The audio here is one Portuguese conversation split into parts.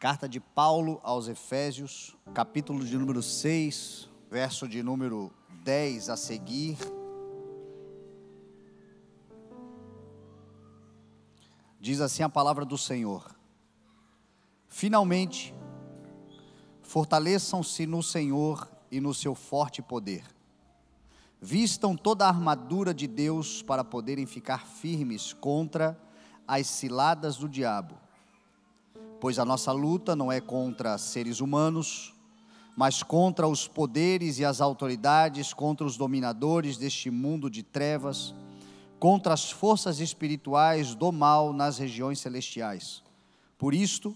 Carta de Paulo aos Efésios, capítulo de número 6, verso de número 10 a seguir. Diz assim a palavra do Senhor: Finalmente, fortaleçam-se no Senhor e no seu forte poder. Vistam toda a armadura de Deus para poderem ficar firmes contra as ciladas do diabo. Pois a nossa luta não é contra seres humanos, mas contra os poderes e as autoridades, contra os dominadores deste mundo de trevas, contra as forças espirituais do mal nas regiões celestiais. Por isto,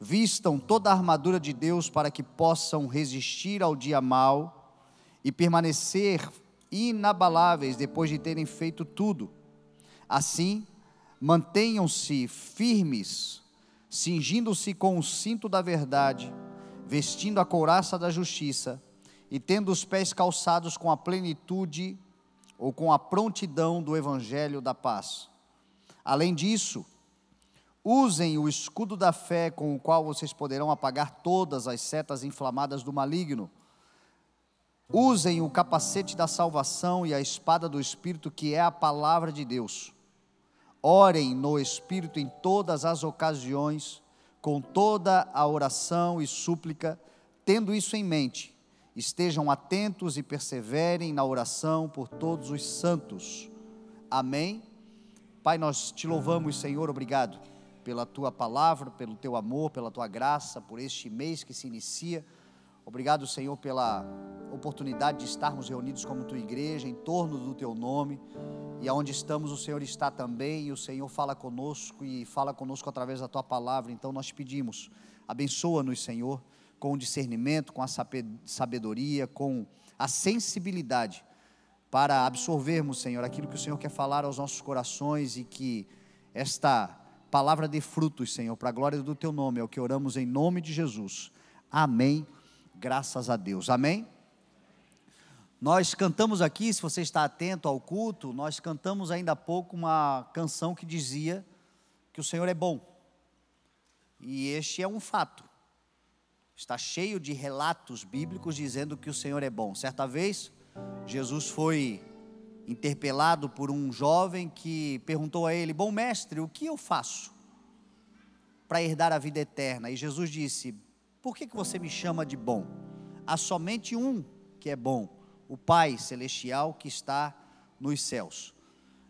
vistam toda a armadura de Deus para que possam resistir ao dia mau e permanecer inabaláveis depois de terem feito tudo. Assim, mantenham-se firmes, cingindo-se com o cinto da verdade, vestindo a couraça da justiça e tendo os pés calçados com a plenitude ou com a prontidão do evangelho da paz. Além disso, usem o escudo da fé, com o qual vocês poderão apagar todas as setas inflamadas do maligno. Usem o capacete da salvação e a espada do Espírito, que é a palavra de Deus. Orem no Espírito em todas as ocasiões, com toda a oração e súplica. Tendo isso em mente, estejam atentos e perseverem na oração por todos os santos. Amém. Pai, nós te louvamos, Senhor, obrigado pela tua palavra, pelo teu amor, pela tua graça, por este mês que se inicia. Obrigado, Senhor, pela oportunidade de estarmos reunidos como tua igreja, em torno do teu nome, e aonde estamos o Senhor está também, e o Senhor fala conosco, e fala conosco através da tua palavra. Então nós pedimos, abençoa-nos, Senhor, com o discernimento, com a sabedoria, com a sensibilidade, para absorvermos, Senhor, aquilo que o Senhor quer falar aos nossos corações, e que esta palavra dê frutos, Senhor, para a glória do teu nome. É o que oramos em nome de Jesus, amém. Graças a Deus, amém? Nós cantamos aqui, se você está atento ao culto, nós cantamos ainda há pouco uma canção que dizia que o Senhor é bom, e este é um fato, está cheio de relatos bíblicos dizendo que o Senhor é bom. Certa vez, Jesus foi interpelado por um jovem que perguntou a ele: bom mestre, o que eu faço para herdar a vida eterna? E Jesus disse: por que você me chama de bom? Há somente um que é bom, o Pai Celestial que está nos céus.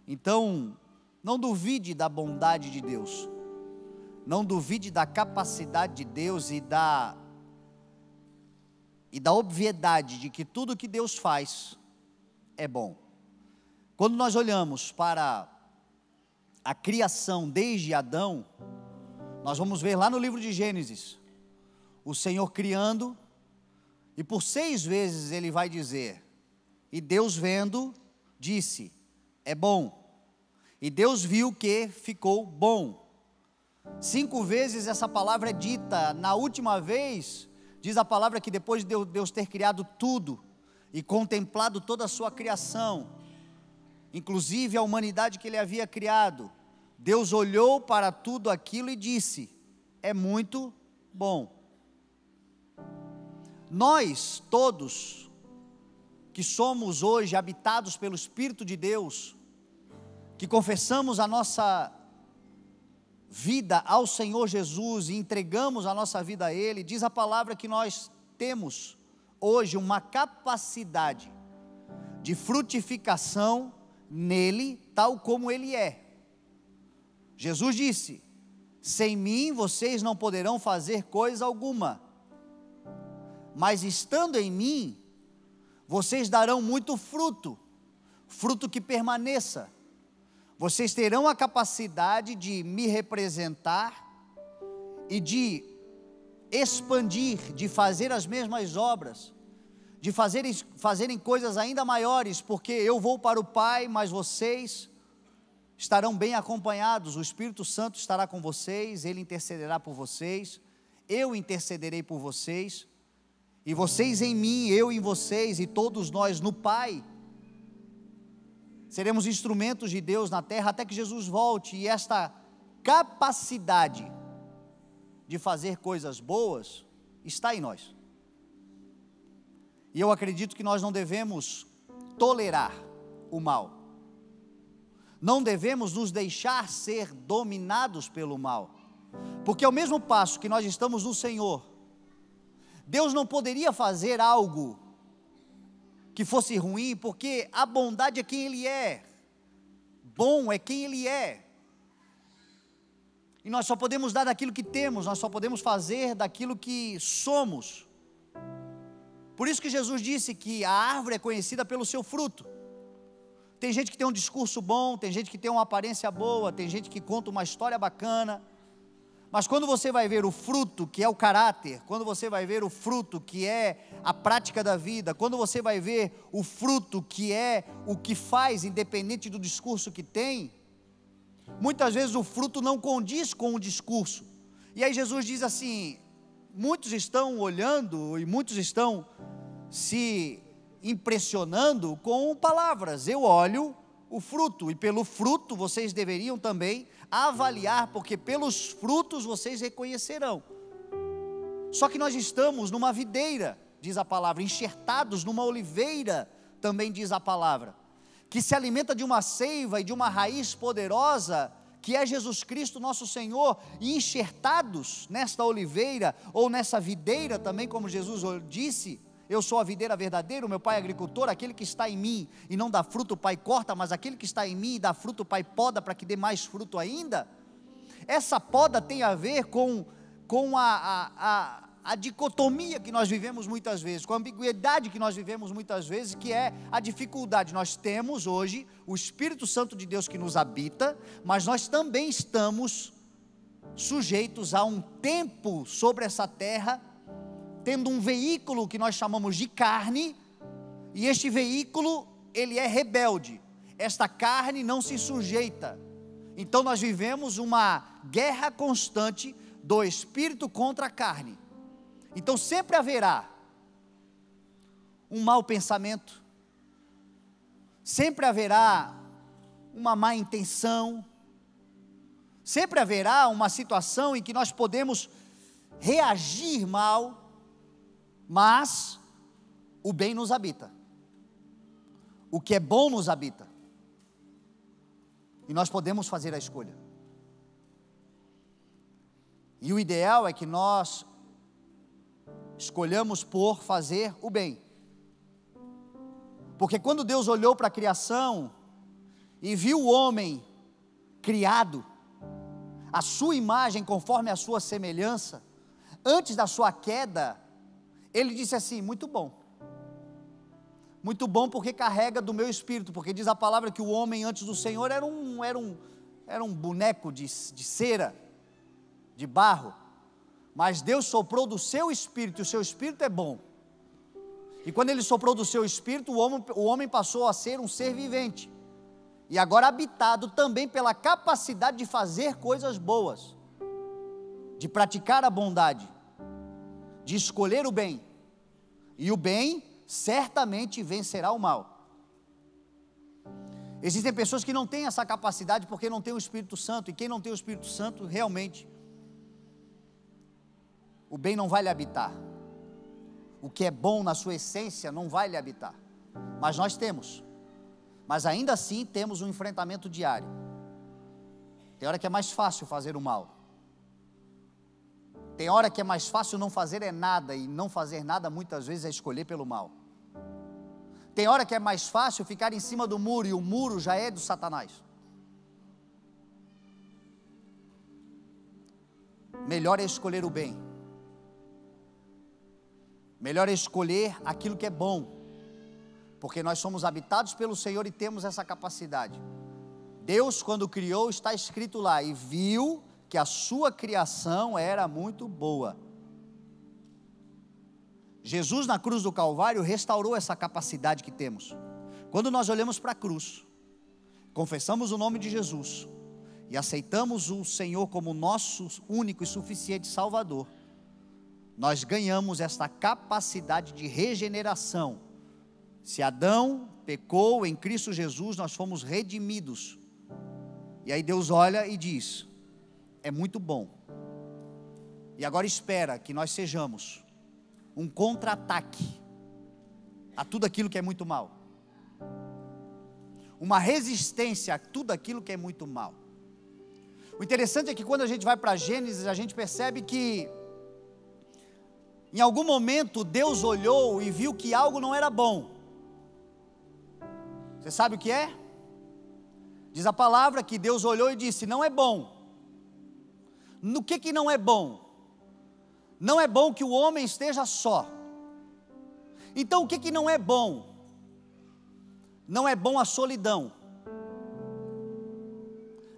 Então, não duvide da bondade de Deus, não duvide da capacidade de Deus e da obviedade de que tudo que Deus faz é bom. Quando nós olhamos para a criação desde Adão, nós vamos ver lá no livro de Gênesis, o Senhor criando, e por 6 vezes ele vai dizer: e Deus vendo, disse, é bom. E Deus viu que ficou bom. 5 vezes essa palavra é dita. Na última vez, diz a palavra que depois de Deus ter criado tudo, e contemplado toda a sua criação, inclusive a humanidade que ele havia criado, Deus olhou para tudo aquilo e disse, é muito bom. Nós todos, que somos hoje habitados pelo Espírito de Deus, que confessamos a nossa vida ao Senhor Jesus e entregamos a nossa vida a Ele, diz a palavra que nós temos hoje uma capacidade de frutificação nele, tal como Ele é. Jesus disse, sem mim vocês não poderão fazer coisa alguma, mas estando em mim, vocês darão muito fruto, fruto que permaneça. Vocês terão a capacidade de me representar e de expandir, de fazer as mesmas obras, de fazerem coisas ainda maiores, porque eu vou para o Pai, mas vocês estarão bem acompanhados. O Espírito Santo estará com vocês, Ele intercederá por vocês, eu intercederei por vocês, e vocês em mim, eu em vocês, e todos nós no Pai, seremos instrumentos de Deus na terra, até que Jesus volte. E esta capacidade de fazer coisas boas está em nós. E eu acredito que nós não devemos tolerar o mal. Não devemos nos deixar ser dominados pelo mal. Porque ao mesmo passo que nós estamos no Senhor, Deus não poderia fazer algo que fosse ruim, porque a bondade é quem Ele é. Bom é quem Ele é. E nós só podemos dar daquilo que temos, nós só podemos fazer daquilo que somos. Por isso que Jesus disse que a árvore é conhecida pelo seu fruto. Tem gente que tem um discurso bom, tem gente que tem uma aparência boa, tem gente que conta uma história bacana, mas quando você vai ver o fruto, que é o caráter, quando você vai ver o fruto, que é a prática da vida, quando você vai ver o fruto, que é o que faz, independente do discurso que tem, muitas vezes o fruto não condiz com o discurso. E aí Jesus diz assim: muitos estão olhando e muitos estão se impressionando com palavras. Eu olho o fruto, e pelo fruto vocês deveriam também avaliar, porque pelos frutos vocês reconhecerão. Só que nós estamos numa videira, diz a palavra, enxertados numa oliveira, também diz a palavra, que se alimenta de uma seiva e de uma raiz poderosa, que é Jesus Cristo nosso Senhor, e enxertados nesta oliveira, ou nessa videira também, como Jesus disse: eu sou a videira verdadeira, o meu pai é agricultor, aquele que está em mim e não dá fruto o pai corta, mas aquele que está em mim e dá fruto o pai poda para que dê mais fruto ainda. Essa poda tem a ver com a dicotomia que nós vivemos muitas vezes, com a ambiguidade que nós vivemos muitas vezes, que é a dificuldade. Nós temos hoje o Espírito Santo de Deus que nos habita, mas nós também estamos sujeitos a um tempo sobre essa terra, tendo um veículo que nós chamamos de carne, e este veículo, ele é rebelde, esta carne não se sujeita. Então nós vivemos uma guerra constante do espírito contra a carne. Então sempre haverá um mau pensamento, sempre haverá uma má intenção, sempre haverá uma situação em que nós podemos reagir mal, mas o bem nos habita, o que é bom nos habita, e nós podemos fazer a escolha. E o ideal é que nós escolhamos por fazer o bem, porque quando Deus olhou para a criação e viu o homem criado, a sua imagem conforme a sua semelhança, antes da sua queda, Ele disse assim: muito bom porque carrega do meu espírito, porque diz a palavra que o homem antes do Senhor era um boneco de cera, de barro, mas Deus soprou do seu espírito, e o seu espírito é bom, e quando Ele soprou do seu espírito, o homem passou a ser um ser vivente, e agora habitado também pela capacidade de fazer coisas boas, de praticar a bondade, de escolher o bem, e o bem certamente vencerá o mal. Existem pessoas que não têm essa capacidade porque não têm o Espírito Santo, e quem não tem o Espírito Santo, realmente, o bem não vai lhe habitar, o que é bom na sua essência não vai lhe habitar, mas nós temos, mas ainda assim temos um enfrentamento diário. Tem hora que é mais fácil fazer o mal, tem hora que é mais fácil não fazer nada, e não fazer nada muitas vezes é escolher pelo mal. Tem hora que é mais fácil ficar em cima do muro, e o muro já é do Satanás. Melhor é escolher o bem, melhor é escolher aquilo que é bom, porque nós somos habitados pelo Senhor e temos essa capacidade. Deus, quando criou, está escrito lá, e viu que a sua criação era muito boa. Jesus na cruz do Calvário restaurou essa capacidade que temos. Quando nós olhamos para a cruz, confessamos o nome de Jesus e aceitamos o Senhor como nosso único e suficiente Salvador, nós ganhamos esta capacidade de regeneração. Se Adão pecou, em Cristo Jesus nós fomos redimidos, e aí Deus olha e diz: é muito bom. E agora espera que nós sejamos um contra-ataque a tudo aquilo que é muito mal. Uma resistência a tudo aquilo que é muito mal. O interessante é que quando a gente vai para Gênesis, a gente percebe que em algum momento Deus olhou e viu que algo não era bom. Você sabe o que é? Diz a palavra que Deus olhou e disse: não é bom. No que não é bom? Não é bom que o homem esteja só. Então o que não é bom? Não é bom a solidão.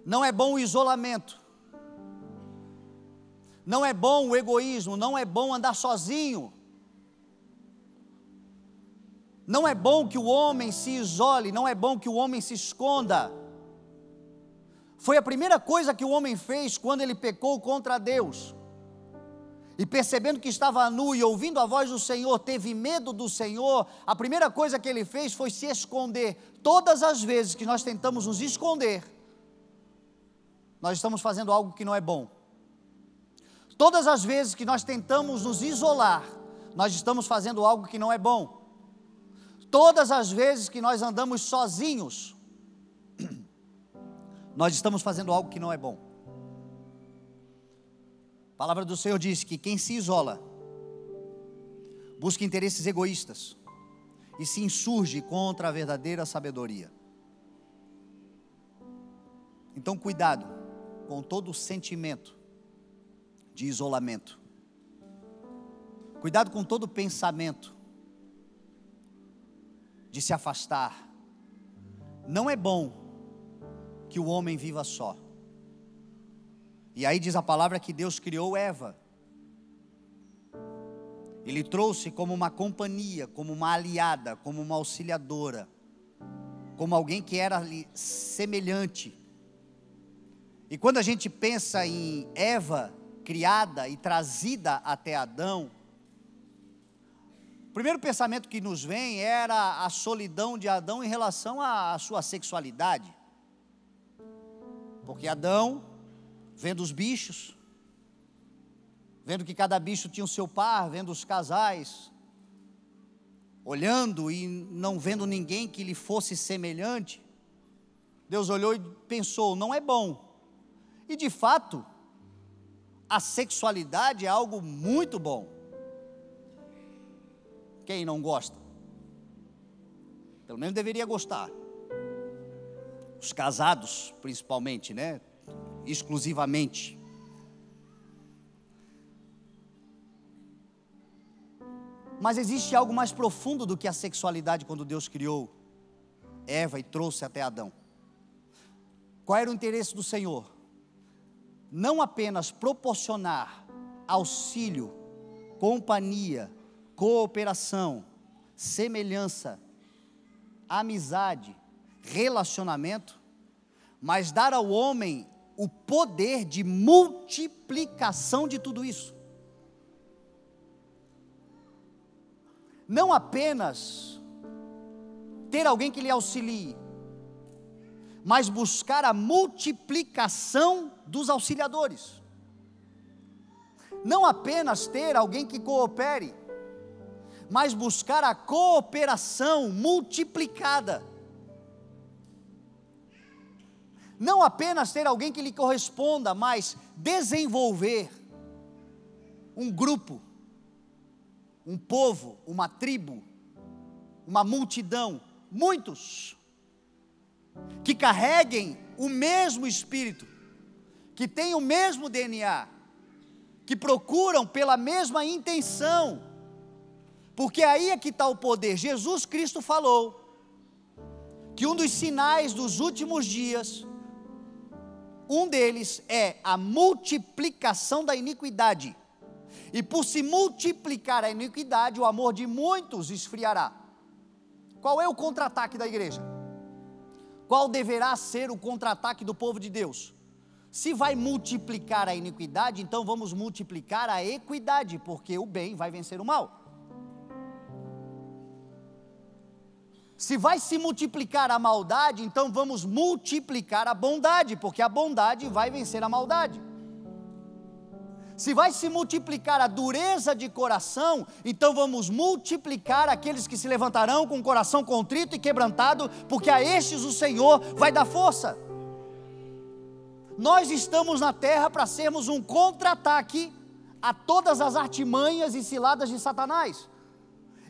Não é bom o isolamento. Não é bom o egoísmo. Não é bom andar sozinho. Não é bom que o homem se isole. Não é bom que o homem se esconda. Foi a primeira coisa que o homem fez quando ele pecou contra Deus. E percebendo que estava nu e ouvindo a voz do Senhor, teve medo do Senhor. A primeira coisa que ele fez foi se esconder. Todas as vezes que nós tentamos nos esconder, nós estamos fazendo algo que não é bom. Todas as vezes que nós tentamos nos isolar, nós estamos fazendo algo que não é bom. Todas as vezes que nós andamos sozinhos, nós estamos fazendo algo que não é bom. A palavra do Senhor diz que quem se isola, busca interesses egoístas e se insurge contra a verdadeira sabedoria. Então cuidado com todo o sentimento de isolamento. Cuidado com todo o pensamento de se afastar. Não é bom que o homem viva só. E aí diz a palavra que Deus criou Eva. Ele trouxe como uma companhia, como uma aliada, como uma auxiliadora, como alguém que era semelhante. E quando a gente pensa em Eva criada e trazida até Adão, o primeiro pensamento que nos vem era a solidão de Adão em relação à sua sexualidade. Porque Adão, vendo os bichos, vendo que cada bicho tinha o seu par, vendo os casais, olhando e não vendo ninguém que lhe fosse semelhante, Deus olhou e pensou: não é bom. E de fato, a sexualidade é algo muito bom. Quem não gosta? Pelo menos deveria gostar. Os casados, principalmente, né? Exclusivamente. Mas existe algo mais profundo do que a sexualidade quando Deus criou Eva e trouxe até Adão. Qual era o interesse do Senhor? Não apenas proporcionar auxílio, companhia, cooperação, semelhança, amizade, relacionamento, mas dar ao homem o poder de multiplicação de tudo isso. Não apenas ter alguém que lhe auxilie, mas buscar a multiplicação dos auxiliadores. Não apenas ter alguém que coopere, mas buscar a cooperação multiplicada. Não apenas ter alguém que lhe corresponda, mas desenvolver um grupo, um povo, uma tribo, uma multidão, muitos, que carreguem o mesmo espírito, que tenham o mesmo DNA, que procuram pela mesma intenção, porque aí é que está o poder. Jesus Cristo falou que um dos sinais dos últimos dias, um deles é a multiplicação da iniquidade, e por se multiplicar a iniquidade, o amor de muitos esfriará. Qual é o contra-ataque da igreja? Qual deverá ser o contra-ataque do povo de Deus? Se vai multiplicar a iniquidade, então vamos multiplicar a equidade, porque o bem vai vencer o mal. Se vai se multiplicar a maldade, então vamos multiplicar a bondade, porque a bondade vai vencer a maldade. Se vai se multiplicar a dureza de coração, então vamos multiplicar aqueles que se levantarão com o coração contrito e quebrantado, porque a estes o Senhor vai dar força. Nós estamos na terra para sermos um contra-ataque a todas as artimanhas e ciladas de Satanás.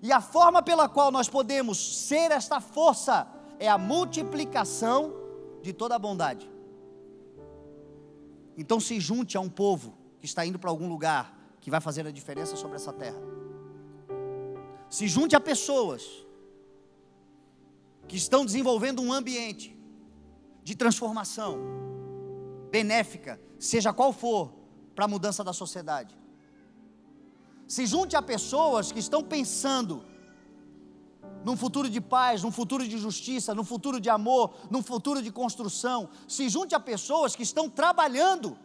E a forma pela qual nós podemos ser esta força é a multiplicação de toda a bondade. Então se junte a um povo que está indo para algum lugar que vai fazer a diferença sobre essa terra. Se junte a pessoas que estão desenvolvendo um ambiente de transformação benéfica, seja qual for, para a mudança da sociedade. Se junte a pessoas que estão pensando num futuro de paz, num futuro de justiça, num futuro de amor, num futuro de construção. Se junte a pessoas que estão trabalhando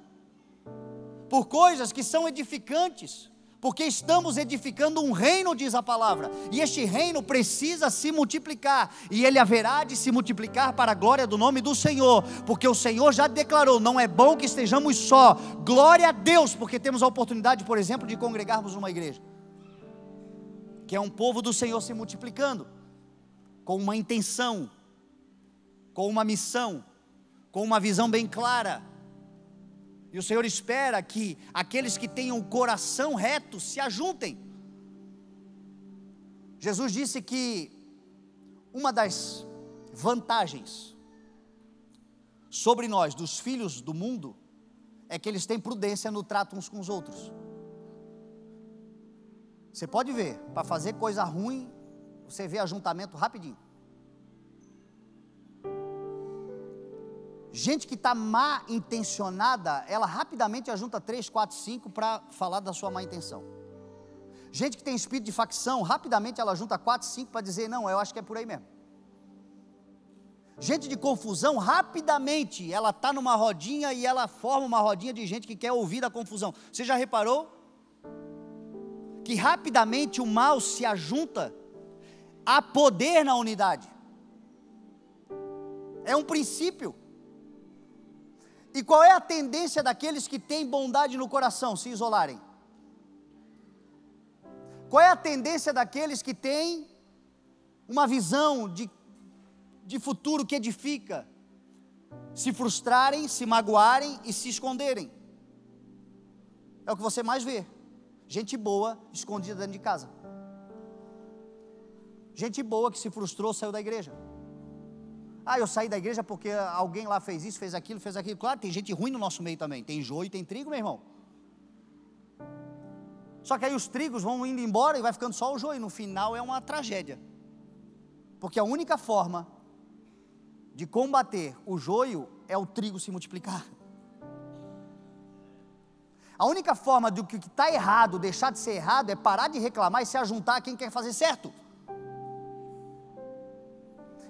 por coisas que são edificantes, porque estamos edificando um reino, diz a palavra, e este reino precisa se multiplicar, e ele haverá de se multiplicar para a glória do nome do Senhor, porque o Senhor já declarou, não é bom que estejamos só, glória a Deus, porque temos a oportunidade, por exemplo, de congregarmos numa igreja, que é um povo do Senhor se multiplicando, com uma intenção, com uma missão, com uma visão bem clara. E o Senhor espera que aqueles que tenham o coração reto se ajuntem. Jesus disse que uma das vantagens sobre nós, dos filhos do mundo, é que eles têm prudência no trato uns com os outros. Você pode ver, para fazer coisa ruim, você vê ajuntamento rapidinho. Gente que está má intencionada, ela rapidamente ajunta 3, 4, 5 para falar da sua má intenção. Gente que tem espírito de facção, rapidamente ela junta 4, 5 para dizer, não, eu acho que é por aí mesmo. Gente de confusão, rapidamente ela está numa rodinha e ela forma uma rodinha de gente que quer ouvir a confusão. Você já reparou? Que rapidamente o mal se ajunta. Há poder na unidade. É um princípio. E qual é a tendência daqueles que têm bondade no coração? Se isolarem. Qual é a tendência daqueles que têm uma visão de futuro que edifica? Se frustrarem, se magoarem e se esconderem. É o que você mais vê. Gente boa escondida dentro de casa. Gente boa que se frustrou, saiu da igreja. Eu saí da igreja porque alguém lá fez isso, fez aquilo. Claro, tem gente ruim no nosso meio também. Tem joio e tem trigo, meu irmão. Só que aí os trigos vão indo embora e vai ficando só o joio. No final é uma tragédia. Porque a única forma de combater o joio é o trigo se multiplicar. A única forma de o que está errado deixar de ser errado é parar de reclamar e se ajuntar a quem quer fazer certo.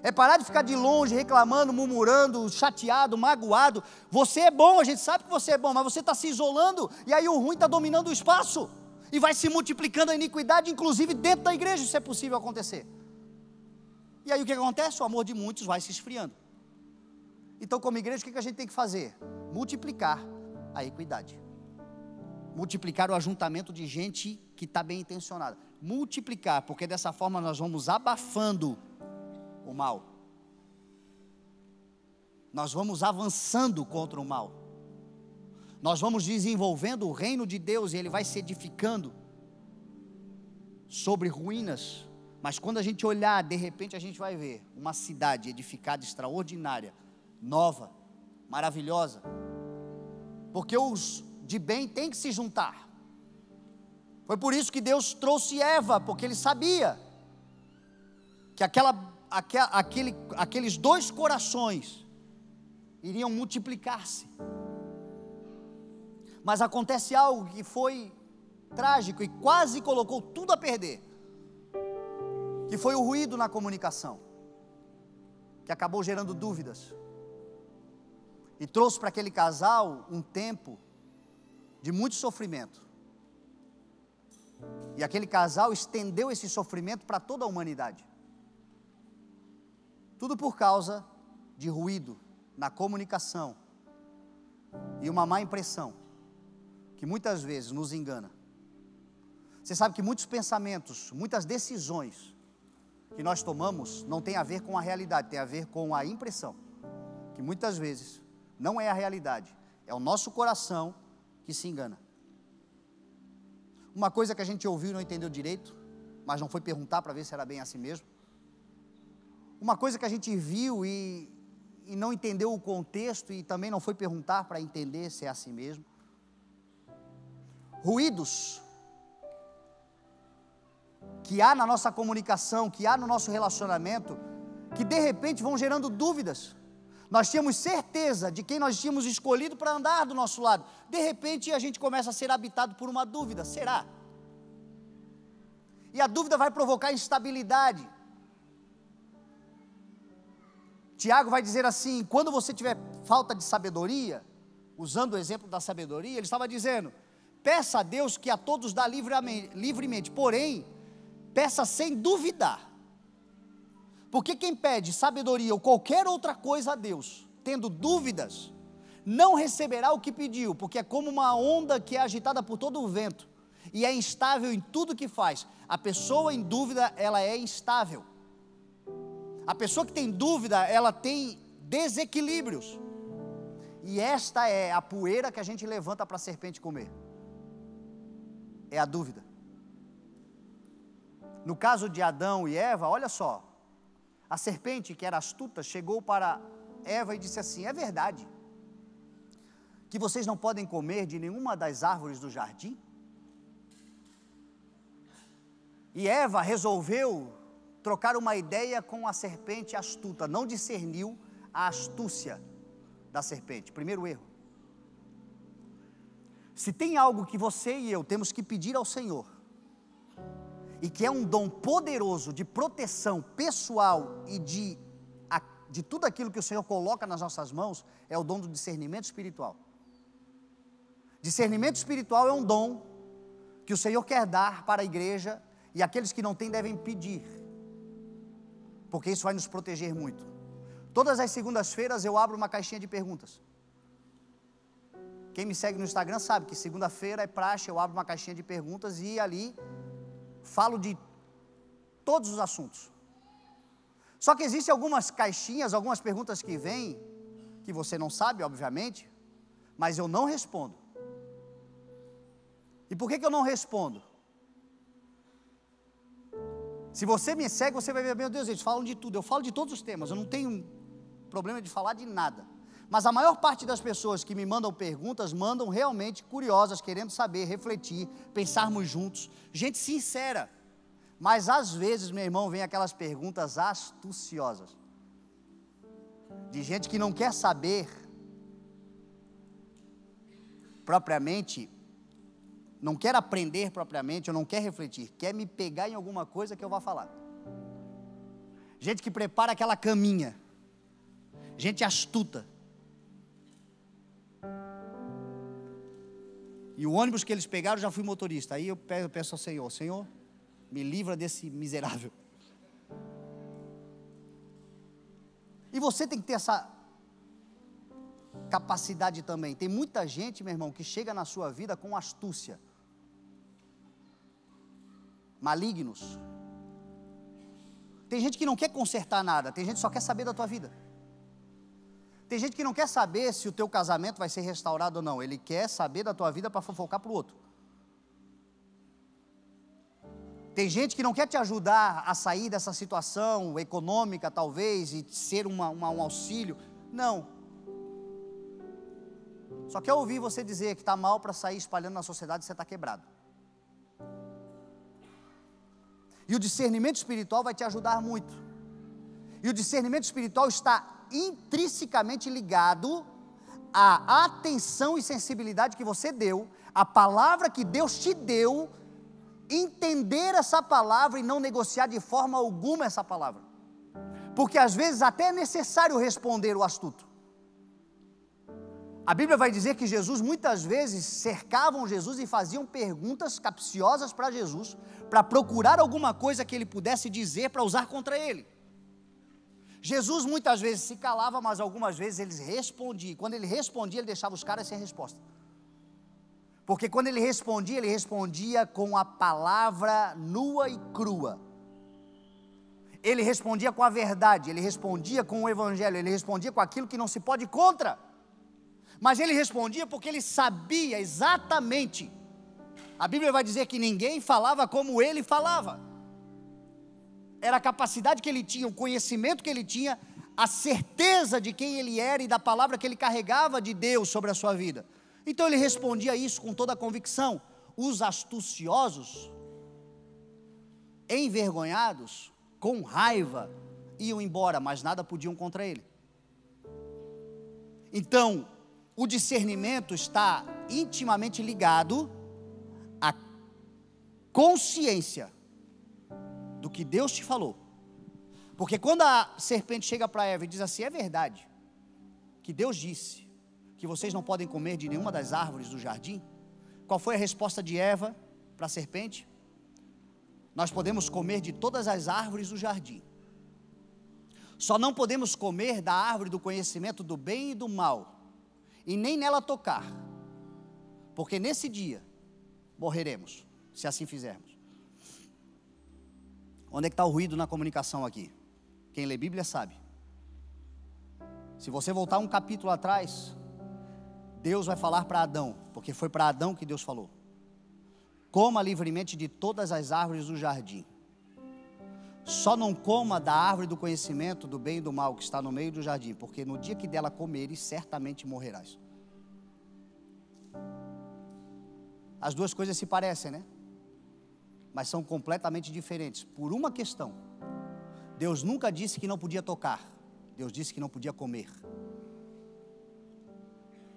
É parar de ficar de longe reclamando, murmurando, chateado, magoado. Você é bom, a gente sabe que você é bom, mas você está se isolando e aí o ruim está dominando o espaço e vai se multiplicando a iniquidade, inclusive dentro da igreja, isso é possível acontecer. E aí o que acontece? O amor de muitos vai se esfriando. Então, como igreja, o que a gente tem que fazer? Multiplicar a equidade. Multiplicar o ajuntamento de gente que está bem intencionada. Multiplicar, porque dessa forma nós vamos abafando o mal. Nós vamos avançando contra o mal. Nós vamos desenvolvendo o reino de Deus e ele vai se edificando sobre ruínas. Mas quando a gente olhar, de repente a gente vai ver uma cidade edificada, extraordinária, nova, maravilhosa. Porque os de bem têm que se juntar. Foi por isso que Deus trouxe Eva, porque ele sabia que aqueles dois corações iriam multiplicar-se. Mas acontece algo que foi trágico e quase colocou tudo a perder, que foi o ruído na comunicação, que acabou gerando dúvidas, e trouxe para aquele casal um tempo de muito sofrimento, e aquele casal estendeu esse sofrimento para toda a humanidade, tudo por causa de ruído na comunicação, e uma má impressão, que muitas vezes nos engana. Você sabe que muitos pensamentos, muitas decisões que nós tomamos não tem a ver com a realidade, tem a ver com a impressão, que muitas vezes não é a realidade, é o nosso coração que se engana. Uma coisa que a gente ouviu e não entendeu direito, mas não foi perguntar para ver se era bem assim mesmo. Uma coisa que a gente viu e não entendeu o contexto e também não foi perguntar para entender se é assim mesmo. Ruídos que há na nossa comunicação, que há no nosso relacionamento, que de repente vão gerando dúvidas. Nós tínhamos certeza de quem nós tínhamos escolhido para andar do nosso lado. De repente a gente começa a ser habitado por uma dúvida, será? E a dúvida vai provocar instabilidade. Tiago vai dizer assim, quando você tiver falta de sabedoria, usando o exemplo da sabedoria, ele estava dizendo, peça a Deus que a todos dá livremente, porém, peça sem duvidar. Porque quem pede sabedoria ou qualquer outra coisa a Deus, tendo dúvidas, não receberá o que pediu, porque é como uma onda que é agitada por todo o vento, e é instável em tudo que faz. A pessoa em dúvida, ela é instável. A pessoa que tem dúvida, ela tem desequilíbrios. E esta é a poeira que a gente levanta para a serpente comer. É a dúvida. No caso de Adão e Eva, olha só. A serpente, que era astuta, chegou para Eva e disse assim, é verdade que vocês não podem comer de nenhuma das árvores do jardim? E Eva resolveu trocar uma ideia com a serpente astuta, não discerniu a astúcia da serpente. Primeiro erro. Se tem algo que você e eu temos que pedir ao Senhor, e que é um dom poderoso de proteção pessoal e de tudo aquilo que o Senhor coloca nas nossas mãos, é o dom do discernimento espiritual. Discernimento espiritual é um dom que o Senhor quer dar para a igreja, e aqueles que não têm devem pedir, porque isso vai nos proteger muito. Todas as segundas-feiras eu abro uma caixinha de perguntas. Quem me segue no Instagram sabe que segunda-feira é praxe, eu abro uma caixinha de perguntas e ali falo de todos os assuntos. Só que existem algumas caixinhas, algumas perguntas que vêm, que você não sabe, obviamente, mas eu não respondo. E por que eu não respondo? Se você me segue, você vai ver, meu Deus, eles falam de tudo, eu falo de todos os temas, eu não tenho problema de falar de nada. Mas a maior parte das pessoas que me mandam perguntas, mandam realmente curiosas, querendo saber, refletir, pensarmos juntos, gente sincera. Mas às vezes, meu irmão, vem aquelas perguntas astuciosas, de gente que não quer saber, propriamente, não quer aprender propriamente, ou não quer refletir, quer me pegar em alguma coisa que eu vá falar. Gente que prepara aquela caminha, gente astuta. E o ônibus que eles pegaram, já fui motorista. Aí eu peço ao Senhor, Senhor, me livra desse miserável. E você tem que ter essa capacidade também. Tem muita gente, meu irmão, que chega na sua vida com astúcia. Malignos. Tem gente que não quer consertar nada, tem gente que só quer saber da tua vida. Tem gente que não quer saber se o teu casamento vai ser restaurado ou não, ele quer saber da tua vida para fofocar para o outro. Tem gente que não quer te ajudar a sair dessa situação econômica, talvez, e ser um auxílio, não. Só quer ouvir você dizer que está mal para sair espalhando na sociedade e você está quebrado. E o discernimento espiritual vai te ajudar muito. E o discernimento espiritual está intrinsecamente ligado à atenção e sensibilidade que você deu, à palavra que Deus te deu, entender essa palavra e não negociar de forma alguma essa palavra. Porque às vezes até é necessário responder o astuto. A Bíblia vai dizer que Jesus muitas vezes cercavam Jesus e faziam perguntas capciosas para Jesus, para procurar alguma coisa que ele pudesse dizer para usar contra ele. Jesus muitas vezes se calava, mas algumas vezes ele respondia. Quando ele respondia, ele deixava os caras sem resposta. Porque quando ele respondia com a palavra nua e crua. Ele respondia com a verdade, ele respondia com o evangelho, ele respondia com aquilo que não se pode ir contra. Mas ele respondia porque ele sabia exatamente. A Bíblia vai dizer que ninguém falava como ele falava. Era a capacidade que ele tinha, o conhecimento que ele tinha, a certeza de quem ele era e da palavra que ele carregava de Deus sobre a sua vida. Então ele respondia isso com toda a convicção. Os astuciosos, envergonhados, com raiva, iam embora, mas nada podiam contra ele. Então, o discernimento está intimamente ligado à consciência do que Deus te falou. Porque quando a serpente chega para Eva e diz assim: é verdade que Deus disse que vocês não podem comer de nenhuma das árvores do jardim? Qual foi a resposta de Eva para a serpente? Nós podemos comer de todas as árvores do jardim, só não podemos comer da árvore do conhecimento do bem e do mal, e nem nela tocar, porque nesse dia morreremos, se assim fizermos. Onde é que está o ruído na comunicação aqui? Quem lê Bíblia sabe. Se você voltar um capítulo atrás, Deus vai falar para Adão, porque foi para Adão que Deus falou: coma livremente de todas as árvores do jardim, só não coma da árvore do conhecimento do bem e do mal que está no meio do jardim, porque no dia que dela comeres, certamente morrerás. As duas coisas se parecem, né? Mas são completamente diferentes, por uma questão: Deus nunca disse que não podia tocar, Deus disse que não podia comer.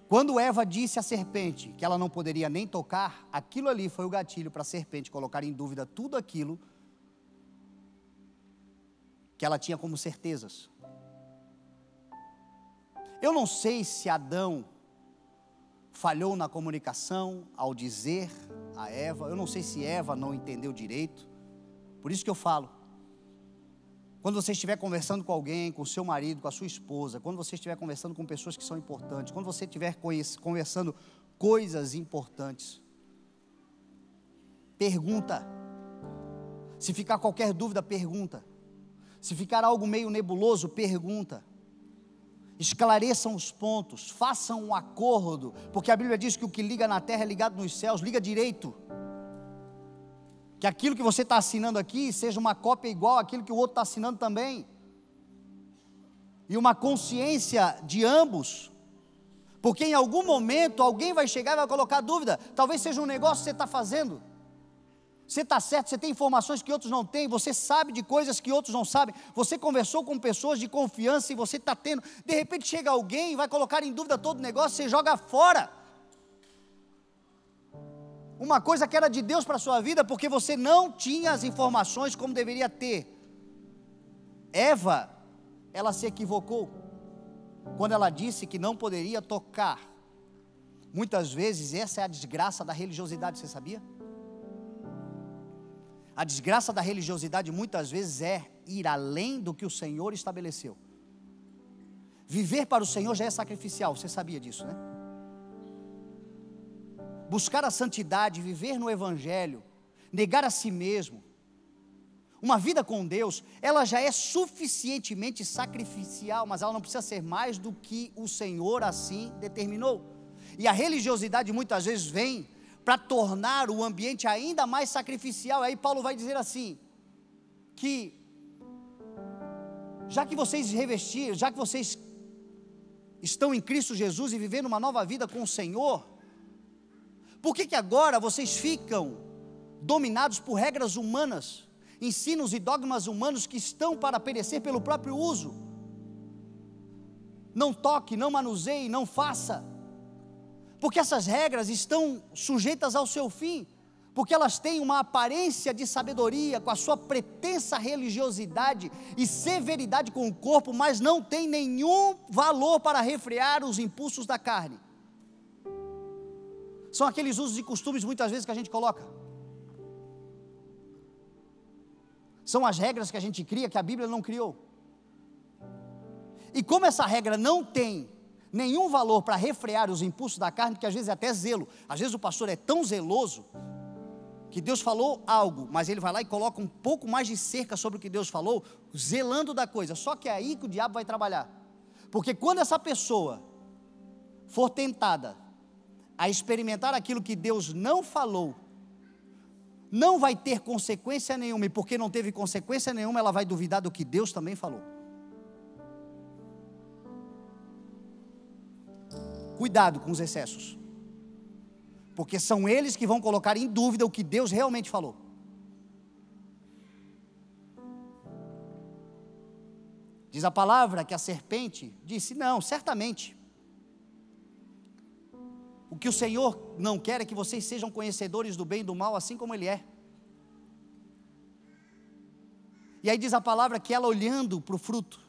Quando Eva disse à serpente que ela não poderia nem tocar, aquilo ali foi o gatilho para a serpente colocar em dúvida tudo aquilo que ela tinha como certezas. Eu não sei se Adão falhou na comunicação ao dizer a Eva, eu não sei se Eva não entendeu direito. Por isso que eu falo, quando você estiver conversando com alguém, com o seu marido, com a sua esposa, quando você estiver conversando com pessoas que são importantes, quando você estiver conversando coisas importantes, pergunta. Se ficar qualquer dúvida, pergunta. Se ficar algo meio nebuloso, pergunta. Esclareçam os pontos, façam um acordo, porque a Bíblia diz que o que liga na terra é ligado nos céus. Liga direito, que aquilo que você está assinando aqui seja uma cópia igual àquilo que o outro está assinando também, e uma consciência de ambos, porque em algum momento alguém vai chegar e vai colocar dúvida. Talvez seja um negócio que você está fazendo, você está certo, você tem informações que outros não têm, você sabe de coisas que outros não sabem, você conversou com pessoas de confiança e você está tendo, de repente chega alguém e vai colocar em dúvida todo o negócio, você joga fora uma coisa que era de Deus para a sua vida, porque você não tinha as informações como deveria ter. Eva, ela se equivocou quando ela disse que não poderia tocar. Muitas vezes essa é a desgraça da religiosidade, você sabia? A desgraça da religiosidade muitas vezes é ir além do que o Senhor estabeleceu. Viver para o Senhor já é sacrificial, você sabia disso, né? Buscar a santidade, viver no Evangelho, negar a si mesmo, uma vida com Deus, ela já é suficientemente sacrificial, mas ela não precisa ser mais do que o Senhor assim determinou. E a religiosidade muitas vezes vem para tornar o ambiente ainda mais sacrificial. Aí Paulo vai dizer assim, que já que vocês revestiram, já que vocês estão em Cristo Jesus e vivendo uma nova vida com o Senhor, por que agora vocês ficam dominados por regras humanas, ensinos e dogmas humanos que estão para perecer pelo próprio uso? Não toque, não manuseie, não faça, porque essas regras estão sujeitas ao seu fim, porque elas têm uma aparência de sabedoria, com a sua pretensa religiosidade e severidade com o corpo, mas não tem nenhum valor para refrear os impulsos da carne. São aqueles usos e costumes muitas vezes que a gente coloca, são as regras que a gente cria, que a Bíblia não criou. E como essa regra não tem nenhum valor para refrear os impulsos da carne, porque às vezes é até zelo. Às vezes o pastor é tão zeloso que Deus falou algo, mas ele vai lá e coloca um pouco mais de cerca sobre o que Deus falou, zelando da coisa. Só que é aí que o diabo vai trabalhar. Porque quando essa pessoa for tentada a experimentar aquilo que Deus não falou, não vai ter consequência nenhuma, e porque não teve consequência nenhuma, ela vai duvidar do que Deus também falou. Cuidado com os excessos, porque são eles que vão colocar em dúvida o que Deus realmente falou. Diz a palavra que a serpente disse: não, certamente, o que o Senhor não quer é que vocês sejam conhecedores do bem e do mal, assim como Ele é. E aí diz a palavra que ela, olhando para o fruto,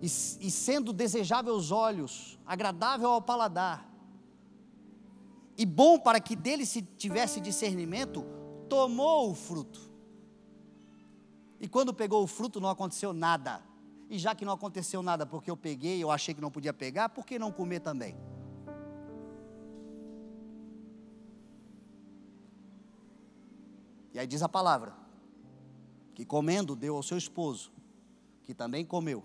e sendo desejável aos olhos, agradável ao paladar, e bom para que dele se tivesse discernimento, tomou o fruto. E quando pegou o fruto não aconteceu nada. E já que não aconteceu nada porque eu peguei, eu achei que não podia pegar, por que não comer também? E aí diz a palavra, que comendo deu ao seu esposo, que também comeu.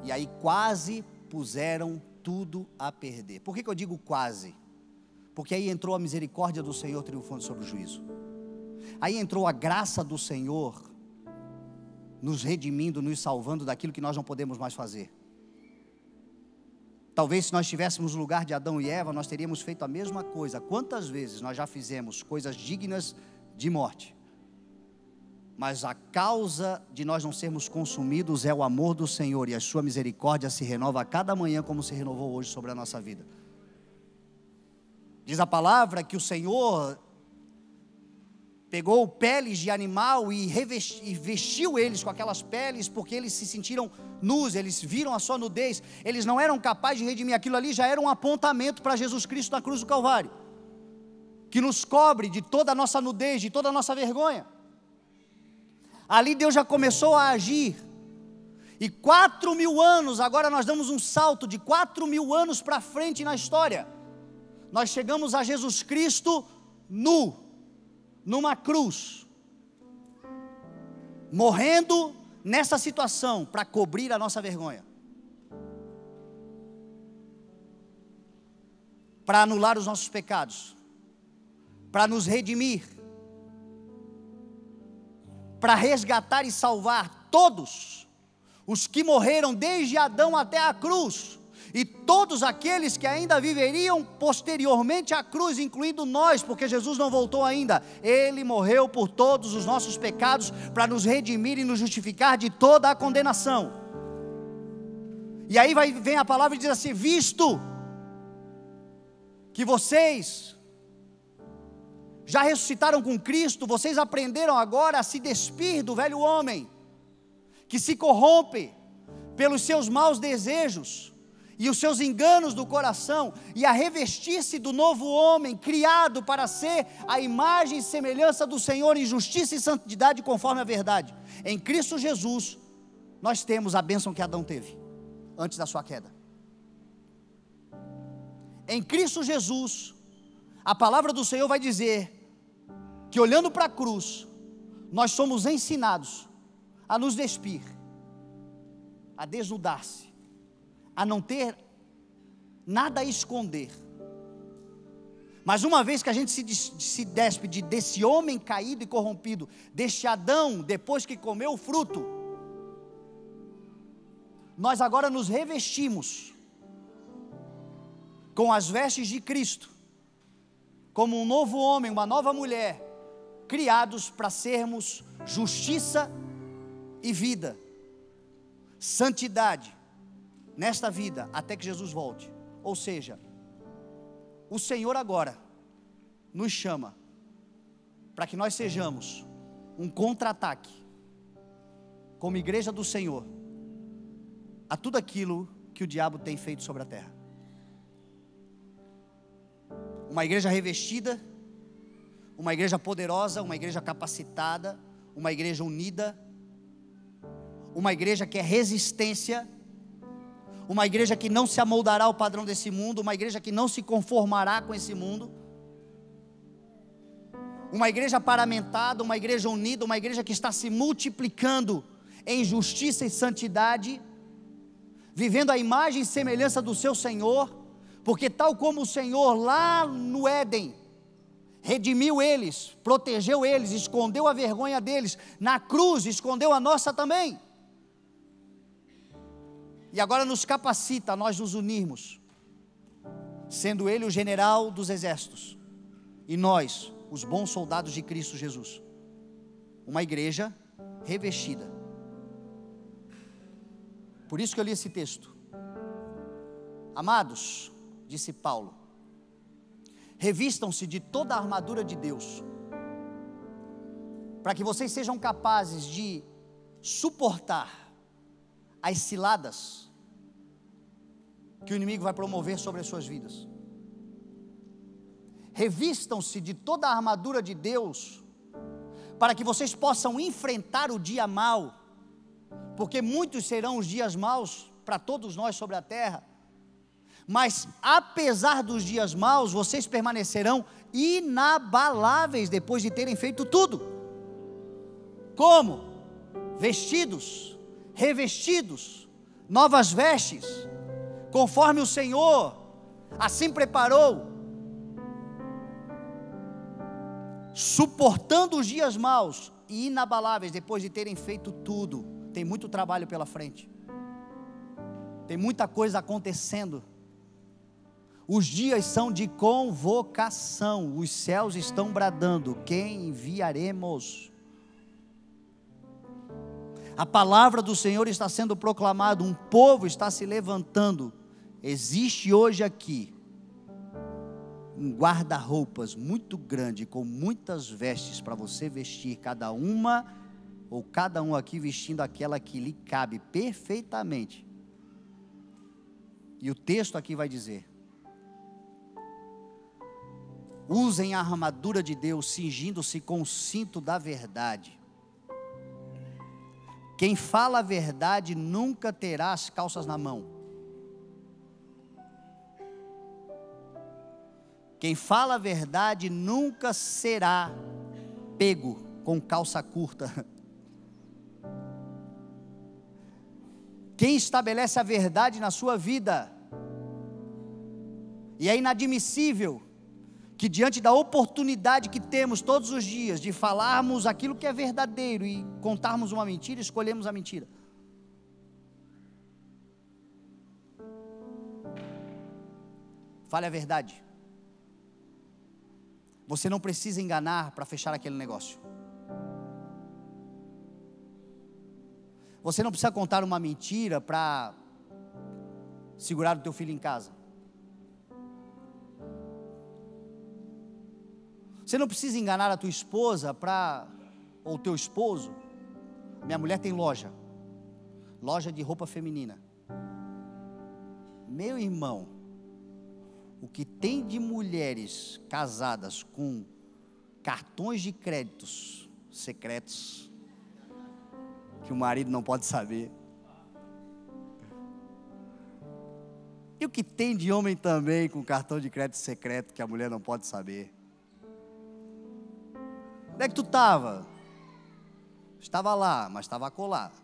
E aí quase puseram tudo a perder. Por que eu digo quase? Porque aí entrou a misericórdia do Senhor triunfando sobre o juízo. Aí entrou a graça do Senhor nos redimindo, nos salvando daquilo que nós não podemos mais fazer. Talvez se nós estivéssemos no lugar de Adão e Eva, nós teríamos feito a mesma coisa. Quantas vezes nós já fizemos coisas dignas de morte? Mas a causa de nós não sermos consumidos é o amor do Senhor, e a sua misericórdia se renova a cada manhã, como se renovou hoje sobre a nossa vida. Diz a palavra que o Senhor pegou peles de animal e vestiu eles com aquelas peles, porque eles se sentiram nus, eles viram a sua nudez, eles não eram capazes de redimir. Aquilo ali já era um apontamento para Jesus Cristo na cruz do Calvário, que nos cobre de toda a nossa nudez, de toda a nossa vergonha. Ali Deus já começou a agir, e 4.000 anos, agora nós damos um salto de 4.000 anos para frente na história, nós chegamos a Jesus Cristo nu, numa cruz, morrendo nessa situação, para cobrir a nossa vergonha, para anular os nossos pecados, para nos redimir, para resgatar e salvar todos os que morreram desde Adão até a cruz, e todos aqueles que ainda viveriam posteriormente à cruz, incluindo nós, porque Jesus não voltou ainda. Ele morreu por todos os nossos pecados, para nos redimir e nos justificar de toda a condenação. E aí vem a palavra e diz assim: visto que vocês já ressuscitaram com Cristo, vocês aprenderam agora a se despir do velho homem, que se corrompe pelos seus maus desejos e os seus enganos do coração, e a revestir-se do novo homem, criado para ser a imagem e semelhança do Senhor em justiça e santidade conforme a verdade. Em Cristo Jesus, nós temos a bênção que Adão teve, antes da sua queda. Em Cristo Jesus, a palavra do Senhor vai dizer, que olhando para a cruz, nós somos ensinados a nos despir, a desnudar-se, a não ter nada a esconder. Mas uma vez que a gente se despe desse homem caído e corrompido, deste Adão, depois que comeu o fruto, nós agora nos revestimos com as vestes de Cristo, como um novo homem, uma nova mulher, criados para sermos justiça e vida, santidade, nesta vida, até que Jesus volte. Ou seja, o Senhor agora nos chama para que nós sejamos um contra-ataque, como igreja do Senhor, a tudo aquilo que o diabo tem feito sobre a terra. Uma igreja revestida, uma igreja poderosa, uma igreja capacitada, uma igreja unida, uma igreja que é resistência, uma igreja que não se amoldará ao padrão desse mundo, uma igreja que não se conformará com esse mundo, uma igreja paramentada, uma igreja unida, uma igreja que está se multiplicando em justiça e santidade, vivendo a imagem e semelhança do seu Senhor, porque tal como o Senhor lá no Éden, redimiu eles, protegeu eles, escondeu a vergonha deles, na cruz escondeu a nossa também, e agora nos capacita a nós nos unirmos, sendo Ele o general dos exércitos, e nós, os bons soldados de Cristo Jesus, uma igreja revestida. Por isso que eu li esse texto. Amados, disse Paulo, revistam-se de toda a armadura de Deus, para que vocês sejam capazes de suportar as ciladas que o inimigo vai promover sobre as suas vidas. Revistam-se de toda a armadura de Deus, para que vocês possam enfrentar o dia mau, porque muitos serão os dias maus para todos nós sobre a terra, mas apesar dos dias maus, vocês permanecerão inabaláveis depois de terem feito tudo. Como? Vestidos, revestidos, novas vestes, conforme o Senhor assim preparou, suportando os dias maus e inabaláveis depois de terem feito tudo. Tem muito trabalho pela frente, tem muita coisa acontecendo. Os dias são de convocação, os céus estão bradando: quem enviaremos? A palavra do Senhor está sendo proclamada, um povo está se levantando. Existe hoje aqui um guarda-roupas muito grande, com muitas vestes para você vestir, cada uma, ou cada um aqui vestindo aquela que lhe cabe perfeitamente. E o texto aqui vai dizer: usem a armadura de Deus, cingindo-se com o cinto da verdade. Quem fala a verdade nunca terá as calças na mão. Quem fala a verdade nunca será pego com calça curta. Quem estabelece a verdade na sua vida, e é inadmissível que diante da oportunidade que temos todos os dias de falarmos aquilo que é verdadeiro e contarmos uma mentira, escolhemos a mentira. Fale a verdade. Você não precisa enganar para fechar aquele negócio. Você não precisa contar uma mentira para segurar o teu filho em casa. Você não precisa enganar a tua esposa ou o teu esposo. Minha mulher tem loja de roupa feminina. Meu irmão, o que tem de mulheres casadas com cartões de créditos secretos, que o marido não pode saber, e o que tem de homem também com cartão de crédito secreto, que a mulher não pode saber. Onde é que tu estava? Estava lá, mas estava colado.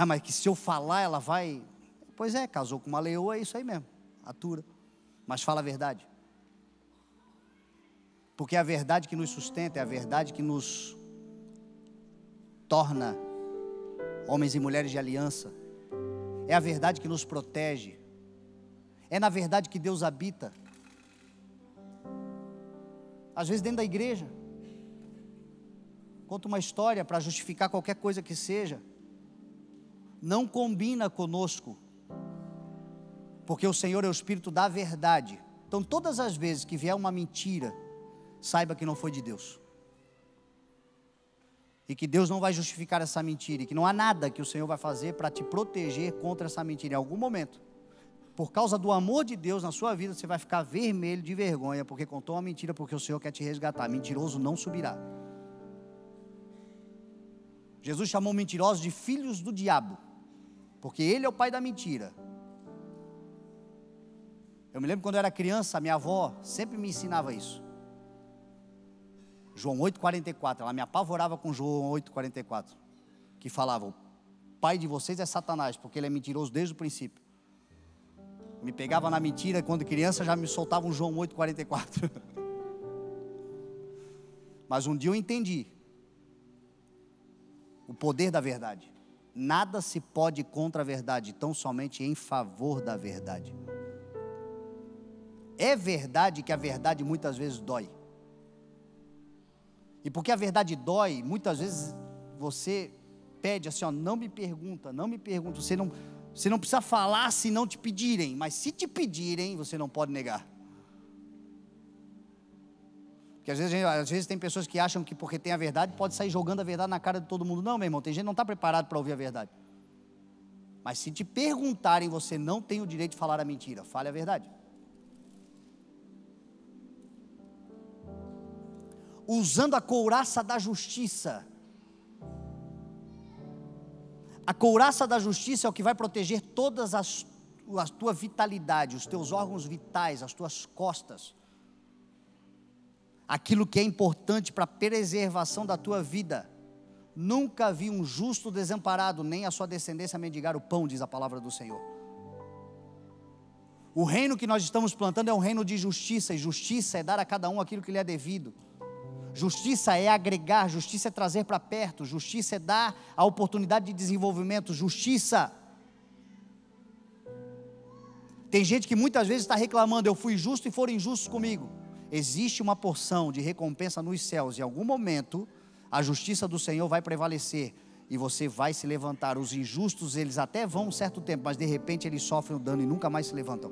Mas que se eu falar ela vai... Pois é, casou com uma leoa, é isso aí mesmo, atura. Mas fala a verdade. Porque é a verdade que nos sustenta, é a verdade que nos torna homens e mulheres de aliança. É a verdade que nos protege. É na verdade que Deus habita. Às vezes dentro da igreja, conta uma história para justificar qualquer coisa que seja, não combina conosco, porque o Senhor é o Espírito da verdade. Então todas as vezes que vier uma mentira, saiba que não foi de Deus, e que Deus não vai justificar essa mentira, e que não há nada que o Senhor vai fazer para te proteger contra essa mentira. Em algum momento, por causa do amor de Deus na sua vida, você vai ficar vermelho de vergonha, porque contou uma mentira, porque o Senhor quer te resgatar. Mentiroso não subirá. Jesus chamou mentirosos de filhos do diabo. porque ele é o pai da mentira. Eu me lembro quando eu era criança, a minha avó sempre me ensinava isso. João 8,44, ela me apavorava com João 8,44, que falava: o pai de vocês é Satanás, porque ele é mentiroso desde o princípio. Me pegava na mentira, quando criança já me soltava um João 8,44. Mas um dia eu entendi o poder da verdade. Nada se pode contra a verdade, tão somente em favor da verdade. É verdade que a verdade muitas vezes dói. E porque a verdade dói, muitas vezes você pede assim, ó, não me pergunta, você não precisa falar se não te pedirem, mas se te pedirem, você não pode negar. Porque às vezes tem pessoas que acham que porque tem a verdade, pode sair jogando a verdade na cara de todo mundo. Não, meu irmão, tem gente que não está preparado para ouvir a verdade. Mas se te perguntarem, você não tem o direito de falar a mentira, fale a verdade. Usando a couraça da justiça. A couraça da justiça é o que vai proteger todas a tua vitalidade, os teus órgãos vitais, as tuas costas. Aquilo que é importante para a preservação da tua vida. Nunca vi um justo desamparado, nem a sua descendência mendigar o pão, diz a palavra do Senhor. O reino que nós estamos plantando é um reino de justiça, e justiça é dar a cada um aquilo que lhe é devido. Justiça é agregar, justiça é trazer para perto, justiça é dar a oportunidade de desenvolvimento, justiça. Tem gente que muitas vezes está reclamando, eu fui justo e foram injustos comigo. Existe uma porção de recompensa nos céus, e em algum momento, a justiça do Senhor vai prevalecer, e você vai se levantar. Os injustos, eles até vão um certo tempo, mas de repente eles sofrem o dano e nunca mais se levantam.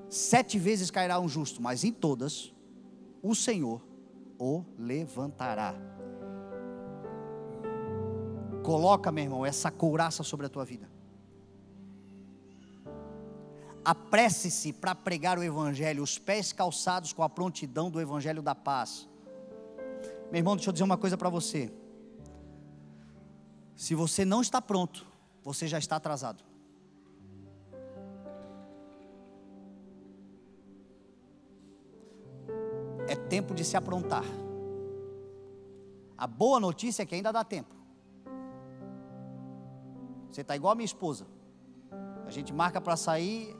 7 vezes cairá um justo, mas em todas, o Senhor o levantará. Coloca, meu irmão, essa couraça sobre a tua vida. Apresse-se para pregar o Evangelho, os pés calçados com a prontidão do Evangelho da paz. Meu irmão, deixa eu dizer uma coisa para você. Se você não está pronto, você já está atrasado. É tempo de se aprontar. A boa notícia é que ainda dá tempo. Você está igual a minha esposa. A gente marca para sair,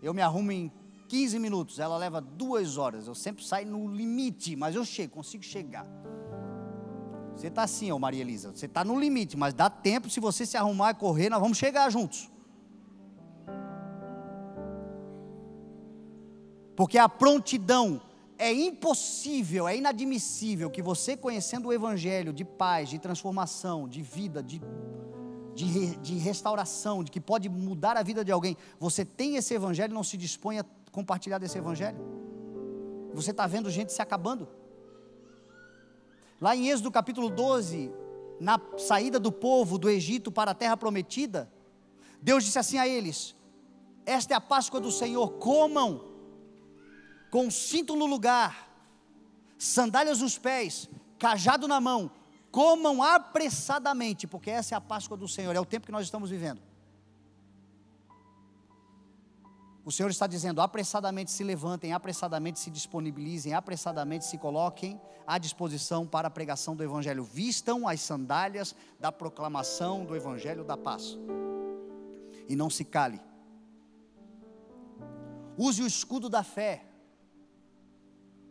eu me arrumo em 15 minutos, ela leva 2 horas. Eu sempre saio no limite, mas eu consigo chegar. Você está assim, ó, Maria Elisa, você está no limite, mas dá tempo. Se você se arrumar e correr, nós vamos chegar juntos. Porque a prontidão, é impossível, é inadmissível que você, conhecendo o Evangelho de paz, de transformação, de vida, de restauração, de que pode mudar a vida de alguém, você tem esse Evangelho e não se dispõe a compartilhar desse Evangelho. Você está vendo gente se acabando. Lá em Êxodo capítulo 12, na saída do povo do Egito para a terra prometida, Deus disse assim a eles: esta é a Páscoa do Senhor, comam com cinto no lugar, sandálias nos pés, cajado na mão, comam apressadamente, porque essa é a Páscoa do Senhor, é o tempo que nós estamos vivendo. O Senhor está dizendo: apressadamente se levantem, apressadamente se disponibilizem, apressadamente se coloquem à disposição para a pregação do Evangelho. Vistam as sandálias da proclamação do Evangelho da paz. E não se cale. Use o escudo da fé,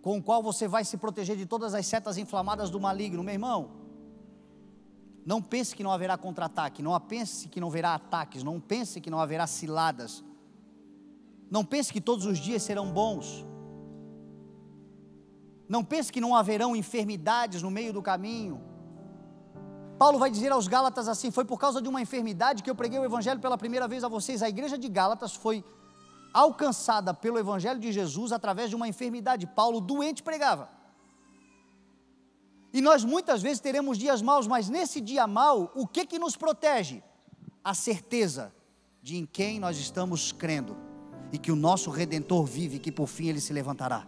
com o qual você vai se proteger de todas as setas inflamadas do maligno. Meu irmão, não pense que não haverá contra-ataque, não pense que não haverá ataques, não pense que não haverá ciladas, não pense que todos os dias serão bons, não pense que não haverão enfermidades no meio do caminho. Paulo vai dizer aos Gálatas assim: foi por causa de uma enfermidade que eu preguei o Evangelho pela primeira vez a vocês. A igreja de Gálatas foi alcançada pelo Evangelho de Jesus através de uma enfermidade. Paulo, doente, pregava. E nós muitas vezes teremos dias maus, mas nesse dia mau, o que nos protege? A certeza de em quem nós estamos crendo, e que o nosso Redentor vive, e que por fim Ele se levantará.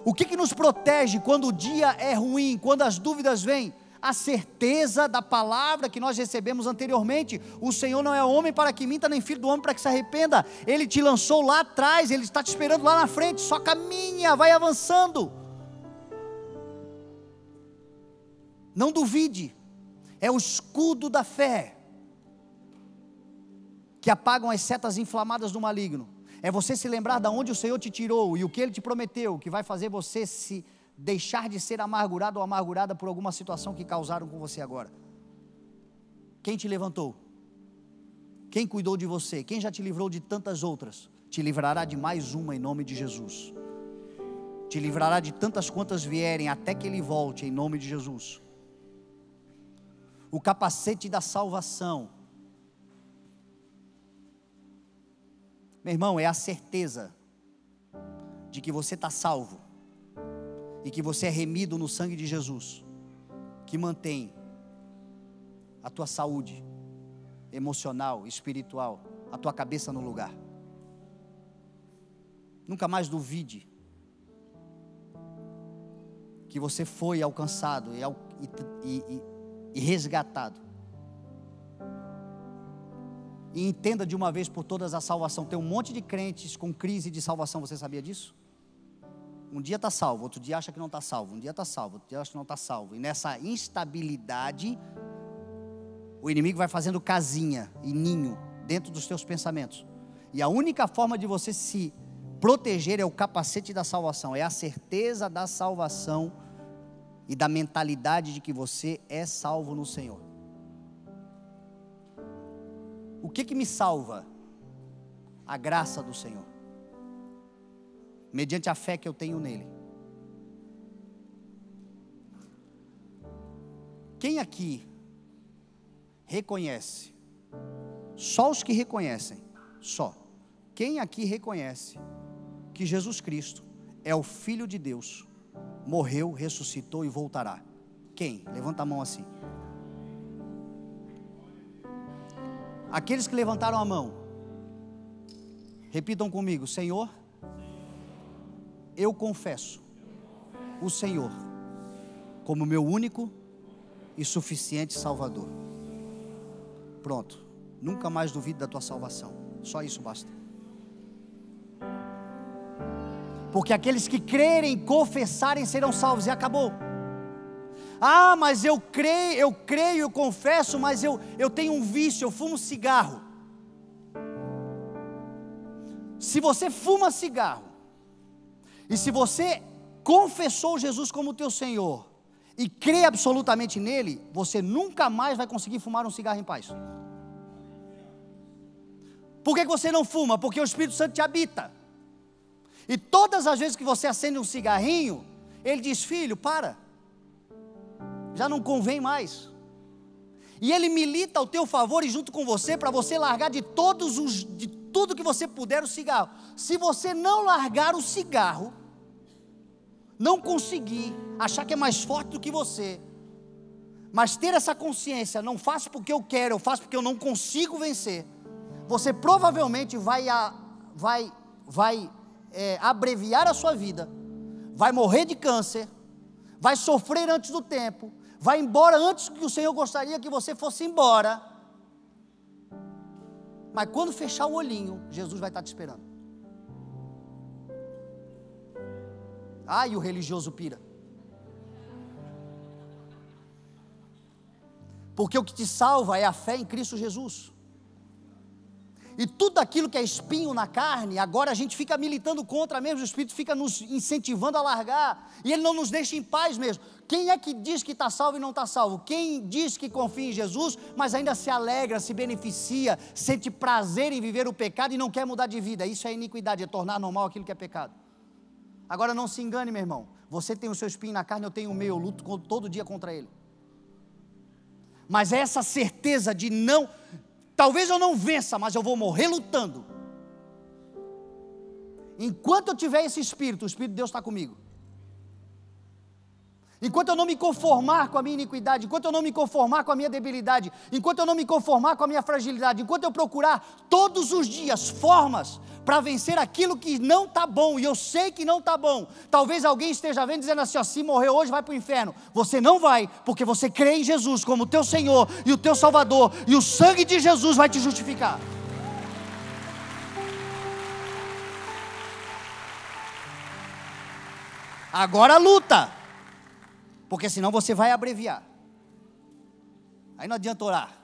O que nos protege quando o dia é ruim, quando as dúvidas vêm? a certeza da palavra que nós recebemos anteriormente. O Senhor não é homem para que minta, nem filho do homem para que se arrependa. Ele te lançou lá atrás, Ele está te esperando lá na frente. Só caminha, vai avançando. Não duvide. É o escudo da fé que apagam as setas inflamadas do maligno. É você se lembrar de onde o Senhor te tirou e o que Ele te prometeu, que vai fazer você se deixar de ser amargurado ou amargurada por alguma situação que causaram com você agora. Quem te levantou? Quem cuidou de você? Quem já te livrou de tantas outras? Te livrará de mais uma em nome de Jesus. Te livrará de tantas quantas vierem até que Ele volte em nome de Jesus. O capacete da salvação, meu irmão, é a certeza de que você está salvo e que você é remido no sangue de Jesus, que mantém a tua saúde emocional, espiritual, a tua cabeça no lugar. Nunca mais duvide que você foi alcançado e resgatado. E entenda de uma vez por todas a salvação. Tem um monte de crentes com crise de salvação, você sabia disso? Um dia está salvo, outro dia acha que não está salvo. Um dia está salvo, outro dia acha que não está salvo. E nessa instabilidade, o inimigo vai fazendo casinha e ninho dentro dos teus pensamentos. E a única forma de você se proteger é o capacete da salvação. É a certeza da salvação e da mentalidade de que você é salvo no Senhor. O que me salva? A graça do Senhor, mediante a fé que eu tenho nele. Quem aqui reconhece? Só os que reconhecem, só. Quem aqui reconhece que Jesus Cristo é o Filho de Deus, morreu, ressuscitou e voltará? Quem? Levanta a mão assim. Aqueles que levantaram a mão, repitam comigo: Senhor, eu confesso o Senhor como meu único e suficiente Salvador. Pronto, nunca mais duvide da tua salvação, só isso basta. Porque aqueles que crerem e confessarem serão salvos, e acabou. Ah, mas eu creio, eu confesso, mas eu tenho um vício, eu fumo cigarro. Se você fuma cigarro, e se você confessou Jesus como teu Senhor, e crê absolutamente nele, você nunca mais vai conseguir fumar um cigarro em paz. Por que você não fuma? Porque o Espírito Santo te habita. E todas as vezes que você acende um cigarrinho, ele diz: filho, para, já não convém mais. E ele milita ao teu favor e junto com você, para você largar de tudo que você puder o cigarro. Se você não largar o cigarro, não conseguir, achar que é mais forte do que você, mas ter essa consciência: não faço porque eu quero, eu faço porque eu não consigo vencer, você provavelmente vai abreviar a sua vida, vai morrer de câncer, vai sofrer antes do tempo, vai embora antes que o Senhor gostaria que você fosse embora. Mas quando fechar o olhinho, Jesus vai estar te esperando. E o religioso pira. Porque o que te salva é a fé em Cristo Jesus. E tudo aquilo que é espinho na carne, agora a gente fica militando contra mesmo, o Espírito fica nos incentivando a largar, e Ele não nos deixa em paz mesmo. Quem é que diz que está salvo e não está salvo? Quem diz que confia em Jesus, mas ainda se alegra, se beneficia, sente prazer em viver o pecado e não quer mudar de vida? Isso é iniquidade, é tornar normal aquilo que é pecado. Agora não se engane, meu irmão, você tem o seu espinho na carne, eu tenho o meu, eu luto todo dia contra ele. Mas é essa certeza de não... Talvez eu não vença, mas eu vou morrer lutando. Enquanto eu tiver esse Espírito, o Espírito de Deus está comigo. enquanto eu não me conformar com a minha iniquidade, enquanto eu não me conformar com a minha debilidade, enquanto eu não me conformar com a minha fragilidade, enquanto eu procurar todos os dias formas para vencer aquilo que não está bom, e eu sei que não está bom, talvez alguém esteja vendo dizendo assim, ó, se morrer hoje vai para o inferno. Você não vai, porque você crê em Jesus como teu Senhor e o teu Salvador, e o sangue de Jesus vai te justificar. Agora luta, porque senão você vai abreviar. Aí não adianta orar.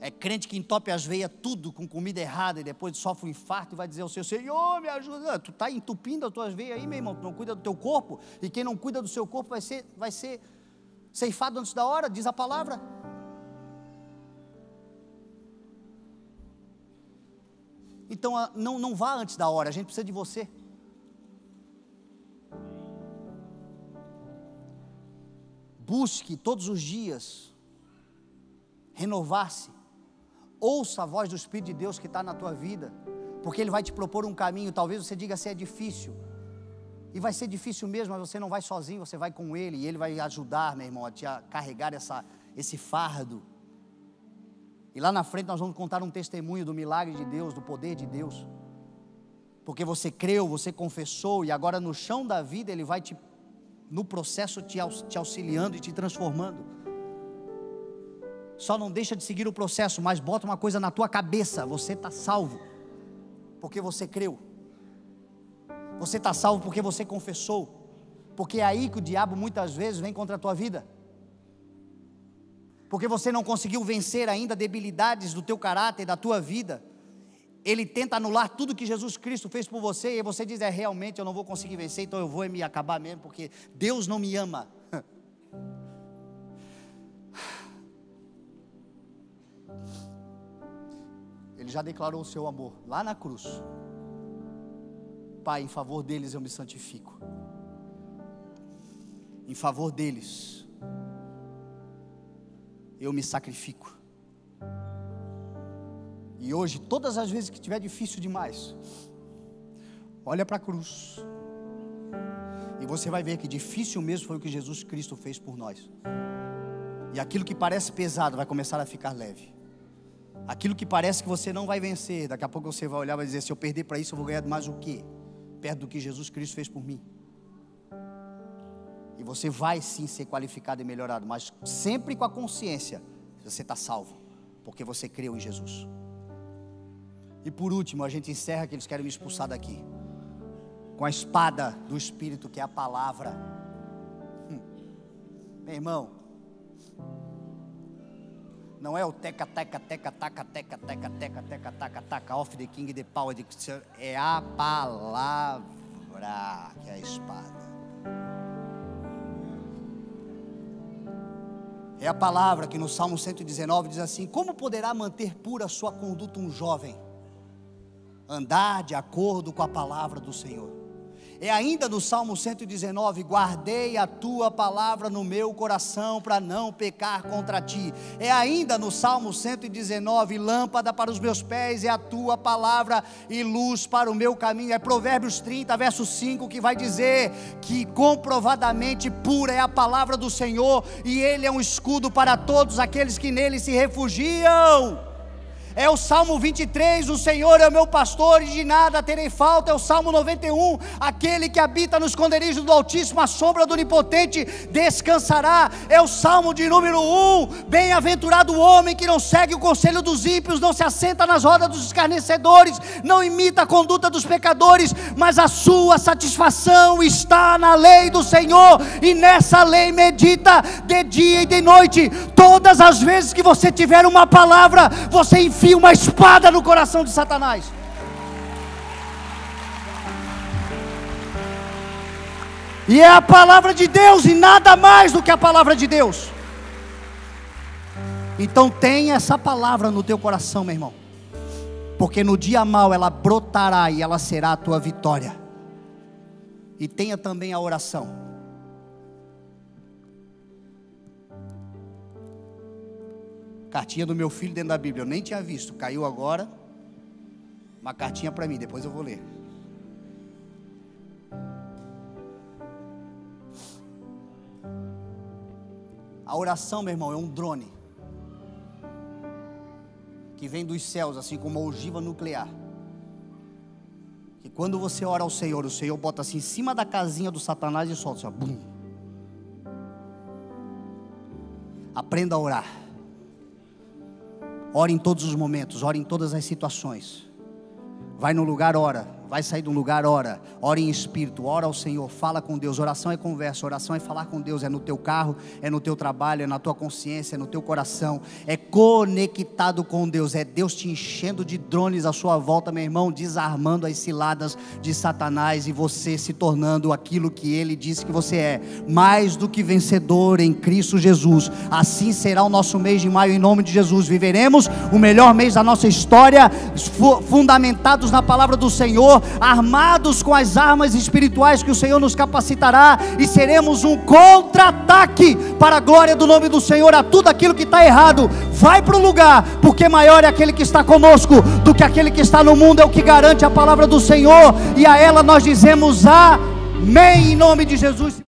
É crente que entope as veias tudo com comida errada e depois sofre um infarto e vai dizer ao seu Senhor, me ajuda. Tu está entupindo as tuas veias aí, meu irmão. Tu não cuida do teu corpo, e quem não cuida do seu corpo vai ser ceifado antes da hora, diz a palavra. Então não vá antes da hora, a gente precisa de você. Busque todos os dias renovar-se. Ouça a voz do Espírito de Deus que está na tua vida, porque Ele vai te propor um caminho. Talvez você diga assim, é difícil, e vai ser difícil mesmo, mas você não vai sozinho, você vai com Ele, e Ele vai ajudar, meu irmão, a te carregar esse fardo. E lá na frente nós vamos contar um testemunho do milagre de Deus, do poder de Deus, porque você creu, você confessou, e agora no chão da vida Ele vai no processo te auxiliando e te transformando. Só não deixa de seguir o processo, mas bota uma coisa na tua cabeça: você está salvo, porque você creu. Você está salvo porque você confessou. Porque é aí que o diabo muitas vezes vem contra a tua vida. Porque você não conseguiu vencer ainda debilidades do teu caráter, da tua vida. Ele tenta anular tudo que Jesus Cristo fez por você, e você diz, realmente eu não vou conseguir vencer, então eu vou me acabar mesmo, porque Deus não me ama. Ele já declarou o seu amor lá na cruz. Pai, em favor deles eu me santifico. Em favor deles eu me sacrifico. E hoje, todas as vezes que estiver difícil demais, olha para a cruz, e você vai ver que difícil mesmo foi o que Jesus Cristo fez por nós. E aquilo que parece pesado vai começar a ficar leve. Aquilo que parece que você não vai vencer, daqui a pouco você vai olhar e vai dizer, se eu perder para isso eu vou ganhar mais o quê? Perto do que Jesus Cristo fez por mim. E você vai sim ser qualificado e melhorado, mas sempre com a consciência, você está salvo, porque você creu em Jesus. E por último, a gente encerra, que eles querem me expulsar daqui, com a espada do Espírito, que é a palavra. Meu irmão, não é o teca, teca, teca, taca, teca, teca, teca, teca, taca, taca, off the king, the power, é a palavra, que é a espada. É a palavra que no Salmo 119 diz assim, como poderá manter pura a sua conduta um jovem? Andar de acordo com a palavra do Senhor. É ainda no Salmo 119, guardei a tua palavra no meu coração para não pecar contra ti. É ainda no Salmo 119, lâmpada para os meus pés é a tua palavra e luz para o meu caminho. É Provérbios 30, verso 5, que vai dizer que comprovadamente pura é a palavra do Senhor, e Ele é um escudo para todos aqueles que nele se refugiam. É o Salmo 23, o Senhor é o meu pastor e de nada terei falta. É o Salmo 91, aquele que habita no esconderijo do Altíssimo, a sombra do Onipotente descansará. É o Salmo de número 1, bem-aventurado o homem que não segue o conselho dos ímpios, não se assenta nas rodas dos escarnecedores, não imita a conduta dos pecadores, mas a sua satisfação está na lei do Senhor, e nessa lei medita de dia e de noite. Todas as vezes que você tiver uma palavra, você enfia uma espada no coração de Satanás. E é a palavra de Deus e nada mais do que a palavra de Deus. Então tenha essa palavra no teu coração, meu irmão, porque no dia mau ela brotará e ela será a tua vitória. E tenha também a oração. Cartinha do meu filho dentro da Bíblia, eu nem tinha visto, caiu agora, uma cartinha para mim, depois eu vou ler. A oração, meu irmão, é um drone que vem dos céus, assim como uma ogiva nuclear. Que quando você ora ao Senhor, o Senhor bota assim em cima da casinha do Satanás e solta assim, ó, bum. Aprenda a orar. Ore em todos os momentos, ore em todas as situações. Vai no lugar, ora. Vai sair do lugar, ora. Ore em espírito, ora ao Senhor, fala com Deus. Oração é conversa, oração é falar com Deus. É no teu carro, é no teu trabalho, é na tua consciência, é no teu coração. É conectado com Deus. É Deus te enchendo de drones à sua volta, meu irmão, desarmando as ciladas de Satanás e você se tornando aquilo que Ele disse que você é. Mais do que vencedor em Cristo Jesus. Assim será o nosso mês de maio, em nome de Jesus. Viveremos o melhor mês da nossa história, fundamentados na palavra do Senhor, armados com as armas espirituais que o Senhor nos capacitará, e seremos um contra-ataque para a glória do nome do Senhor. A tudo aquilo que está errado, vai para o lugar, porque maior é aquele que está conosco do que aquele que está no mundo. É o que garante a palavra do Senhor, e a ela nós dizemos amém, em nome de Jesus.